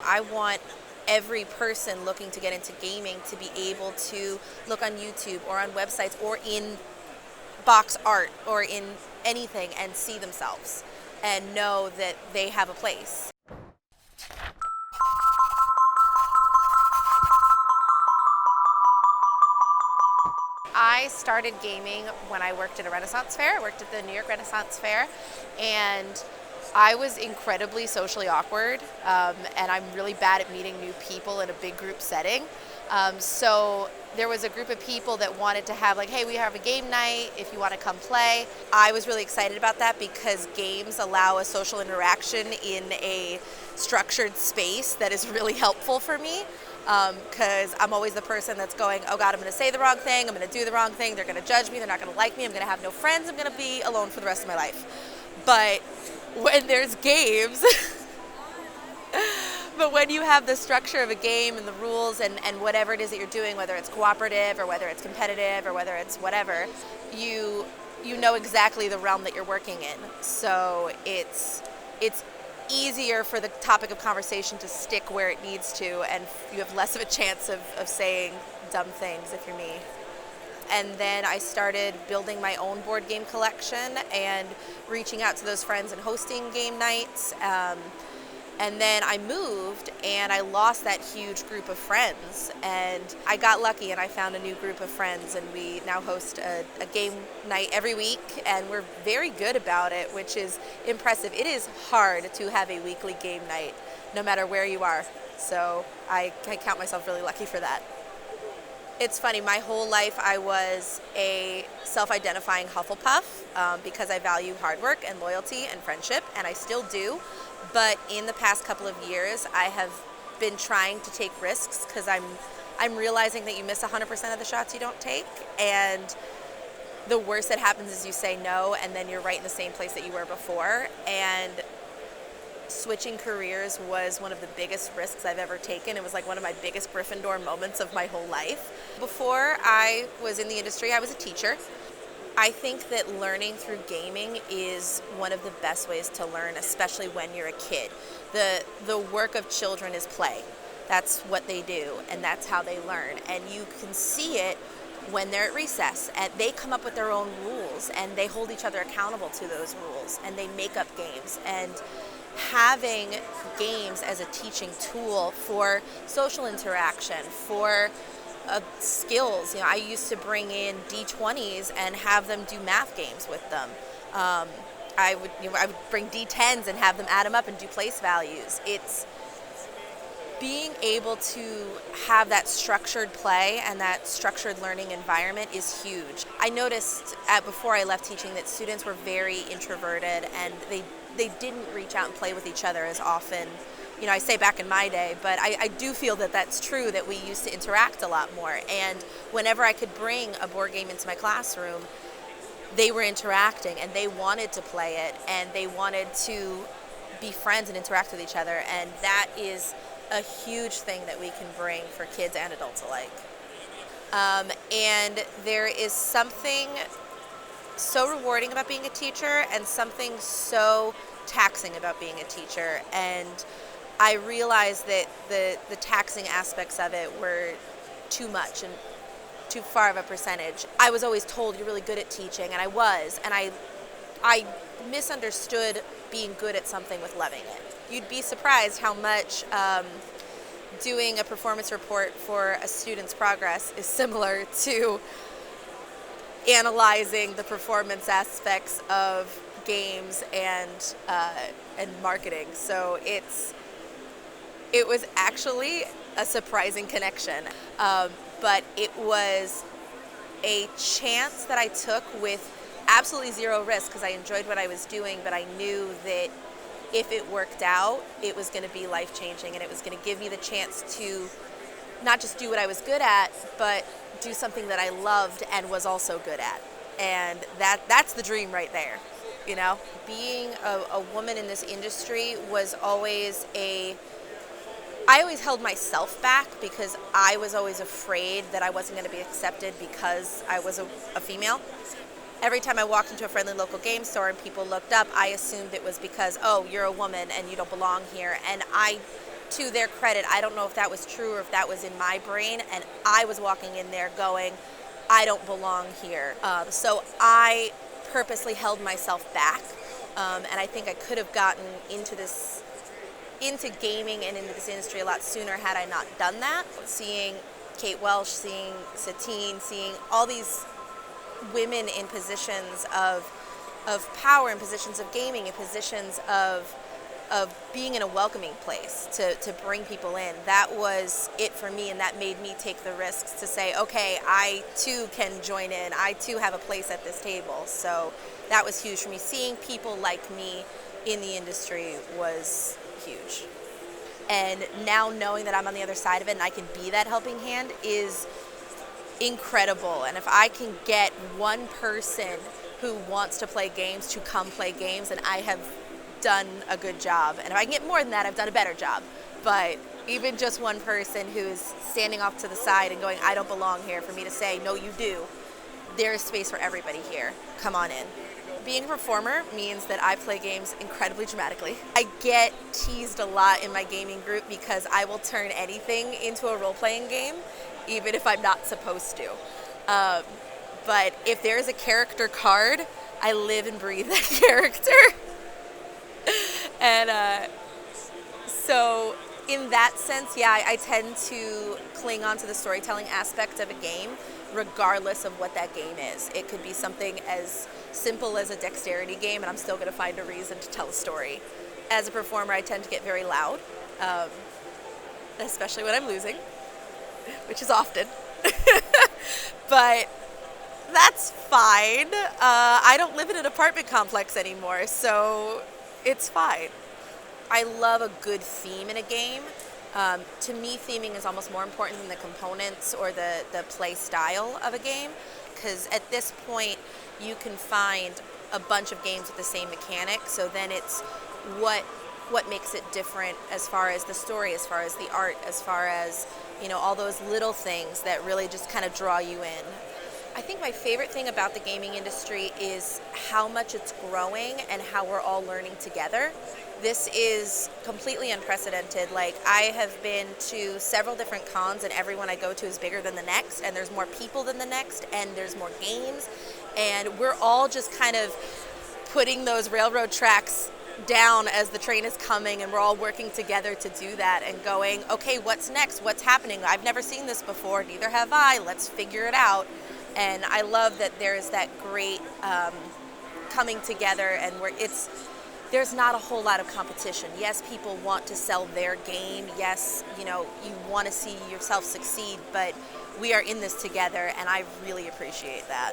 I want every person looking to get into gaming to be able to look on YouTube or on websites or in box art or in anything and see themselves and know that they have a place. I started gaming when I worked at a Renaissance fair. I worked at the New York Renaissance Fair, and I was incredibly socially awkward, and I'm really bad at meeting new people in a big group setting. So there was a group of people that wanted to have like, hey, we have a game night if you want to come play. I was really excited about that because games allow a social interaction in a structured space that is really helpful for me. Because I'm always the person that's going, oh God, I'm going to say the wrong thing, I'm going to do the wrong thing, they're going to judge me, they're not going to like me, I'm going to have no friends, I'm going to be alone for the rest of my life. But when there's games, but when you have the structure of a game and the rules and whatever it is that you're doing, whether it's cooperative or whether it's competitive or whether it's whatever, you know exactly the realm that you're working in. So it's easier for the topic of conversation to stick where it needs to, and you have less of a chance of saying dumb things if you're me. And then I started building my own board game collection and reaching out to those friends and hosting game nights. And then I moved and I lost that huge group of friends, and I got lucky and I found a new group of friends, and we now host a game night every week, and we're very good about it, which is impressive. It is hard to have a weekly game night no matter where you are, so I count myself really lucky for that. It's funny, my whole life I was a self-identifying Hufflepuff because I value hard work and loyalty and friendship, and I still do. But in the past couple of years, I have been trying to take risks because I'm realizing that you miss 100% of the shots you don't take, and the worst that happens is you say no, and then you're right in the same place that you were before. And switching careers was one of the biggest risks I've ever taken. It was like one of my biggest Gryffindor moments of my whole life. Before I was in the industry, I was a teacher. I think that learning through gaming is one of the best ways to learn, especially when you're a kid. The work of children is play. That's what they do, and that's how they learn. And you can see it when they're at recess, and they come up with their own rules, and they hold each other accountable to those rules, and they make up games. And having games as a teaching tool for social interaction, for skills. I used to bring in D20s and have them do math games with them. I would bring D10s and have them add them up and do place values. It's being able to have that structured play and that structured learning environment is huge. I noticed before I left teaching that students were very introverted, and they didn't reach out and play with each other as often. I say back in my day, but I do feel that that's true, that we used to interact a lot more. And whenever I could bring a board game into my classroom, they were interacting and they wanted to play it and they wanted to be friends and interact with each other. And that is a huge thing that we can bring for kids and adults alike. And there is something so rewarding about being a teacher and something so taxing about being a teacher. And I realized that the taxing aspects of it were too much and too far of a percentage. I was always told you're really good at teaching, and I was, and I misunderstood being good at something with loving it. You'd be surprised how much doing a performance report for a student's progress is similar to analyzing the performance aspects of games and marketing. So it was actually a surprising connection, but it was a chance that I took with absolutely zero risk because I enjoyed what I was doing, but I knew that if it worked out, it was going to be life-changing, and it was going to give me the chance to not just do what I was good at, but do something that I loved and was also good at. And that's the dream right there. Being a woman in this industry was always I always held myself back because I was always afraid that I wasn't going to be accepted because I was a female. Every time I walked into a friendly local game store and people looked up, I assumed it was because, oh, you're a woman and you don't belong here. And I to their credit, I don't know if that was true or if that was in my brain, and I was walking in there going, I don't belong here. So I purposely held myself back, and I think I could have gotten into gaming and into this industry a lot sooner had I not done that. Seeing Kate Welsh, seeing Satine, seeing all these women in positions of power, in positions of gaming, in positions of being in a welcoming place to bring people in. That was it for me, and that made me take the risks to say, okay, I too can join in. I too have a place at this table. So that was huge for me. Seeing people like me in the industry was huge. And now knowing that I'm on the other side of it and I can be that helping hand is incredible. And if I can get one person who wants to play games to come play games, and I have done a good job. And if I can get more than that, I've done a better job. But even just one person who's standing off to the side and going, I don't belong here, for me to say, no, you do. There is space for everybody here. Come on in. Being a performer means that I play games incredibly dramatically. I get teased a lot in my gaming group because I will turn anything into a role-playing game, even if I'm not supposed to. But if there is a character card, I live and breathe that character. And so in that sense, yeah, I tend to cling on to the storytelling aspect of a game, regardless of what that game is. It could be something as simple as a dexterity game, and I'm still going to find a reason to tell a story. As a performer, I tend to get very loud, especially when I'm losing, which is often. But that's fine. I don't live in an apartment complex anymore, so it's fine. I love a good theme in a game. To me, theming is almost more important than the components or the play style of a game, because at this point, you can find a bunch of games with the same mechanic, so then it's what makes it different as far as the story, as far as the art, as far as, you know, all those little things that really just kind of draw you in. I think my favorite thing about the gaming industry is how much it's growing and how we're all learning together. This is completely unprecedented. Like, I have been to several different cons, and every one I go to is bigger than the next, and there's more people than the next, and there's more games, and we're all just kind of putting those railroad tracks down as the train is coming, and we're all working together to do that and going, okay, what's next? What's happening? I've never seen this before, neither have I. Let's figure it out. And I love that there's that great coming together, and there's not a whole lot of competition. Yes, people want to sell their game. Yes, you know, you want to see yourself succeed, but we are in this together, and I really appreciate that.